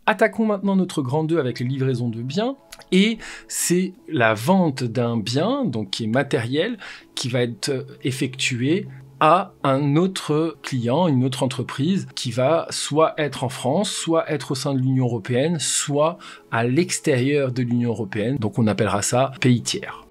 Attaquons maintenant notre grand 2 avec les livraisons de biens, et c'est la vente d'un bien, donc qui est matériel, qui va être effectuée à un autre client, une autre entreprise, qui va soit être en France, soit être au sein de l'Union européenne, soit à l'extérieur de l'Union européenne, donc on appellera ça pays tiers.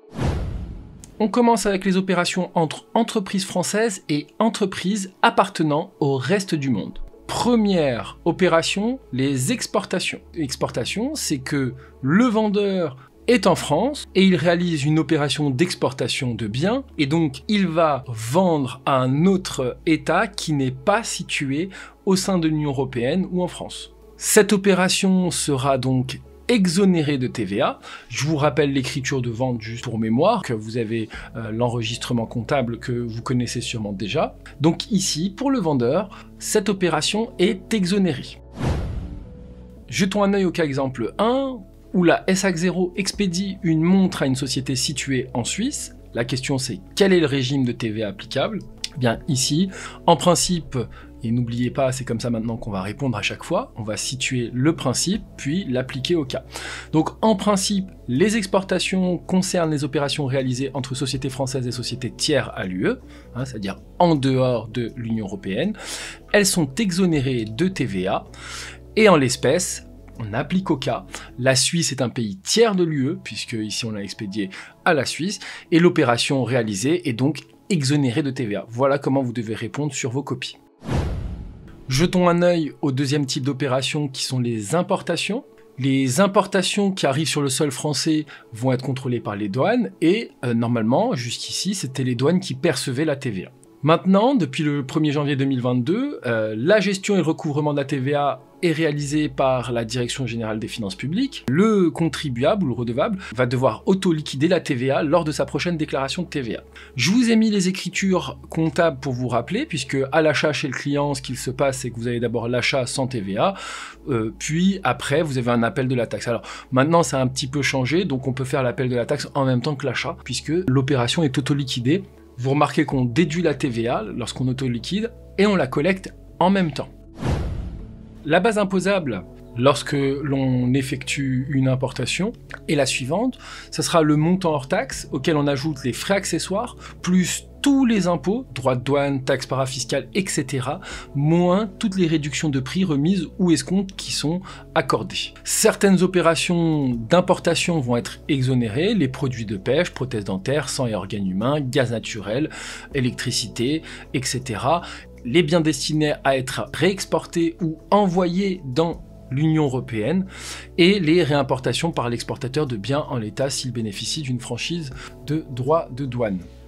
On commence avec les opérations entre entreprises françaises et entreprises appartenant au reste du monde. Première opération, les exportations. Exportation, c'est que le vendeur est en France et il réalise une opération d'exportation de biens et donc il va vendre à un autre État qui n'est pas situé au sein de l'Union européenne ou en France. Cette opération sera donc exonéré de TVA. Je vous rappelle l'écriture de vente juste pour mémoire, que vous avez l'enregistrement comptable que vous connaissez sûrement déjà. Donc ici, pour le vendeur, cette opération est exonérée. Jetons un œil au cas exemple 1, où la SAC0 expédie une montre à une société située en Suisse. La question c'est quel est le régime de TVA applicable? Bien ici, en principe, et n'oubliez pas, c'est comme ça maintenant qu'on va répondre à chaque fois, on va situer le principe, puis l'appliquer au cas. Donc en principe, les exportations concernent les opérations réalisées entre sociétés françaises et sociétés tiers à l'UE, c'est-à-dire en dehors de l'Union européenne. Elles sont exonérées de TVA, et en l'espèce, on applique au cas. La Suisse est un pays tiers de l'UE, puisque ici on l'a expédié à la Suisse, et l'opération réalisée est donc exonérée de TVA. Voilà comment vous devez répondre sur vos copies. Jetons un œil au deuxième type d'opération qui sont les importations. Les importations qui arrivent sur le sol français vont être contrôlées par les douanes et normalement, jusqu'ici, c'était les douanes qui percevaient la TVA. Maintenant, depuis le 1er janvier 2022, la gestion et le recouvrement de la TVA est réalisé par la Direction Générale des Finances Publiques. Le contribuable ou le redevable va devoir auto-liquider la TVA lors de sa prochaine déclaration de TVA. Je vous ai mis les écritures comptables pour vous rappeler, puisque à l'achat chez le client, ce qu'il se passe, c'est que vous avez d'abord l'achat sans TVA, puis après, vous avez un appel de la taxe. Alors maintenant, ça a un petit peu changé, donc on peut faire l'appel de la taxe en même temps que l'achat, puisque l'opération est auto-liquidée. Vous remarquez qu'on déduit la TVA lorsqu'on auto-liquide, et on la collecte en même temps. La base imposable lorsque l'on effectue une importation est la suivante. Ce sera le montant hors taxe auquel on ajoute les frais accessoires, plus tous les impôts, droits de douane, taxes parafiscales, etc., moins toutes les réductions de prix remises ou escomptes qui sont accordées. Certaines opérations d'importation vont être exonérées, les produits de pêche, prothèses dentaires, sang et organes humains, gaz naturel, électricité, etc., les biens destinés à être réexportés ou envoyés dans l'Union européenne, et les réimportations par l'exportateur de biens en l'état s'il bénéficie d'une franchise de droits de douane.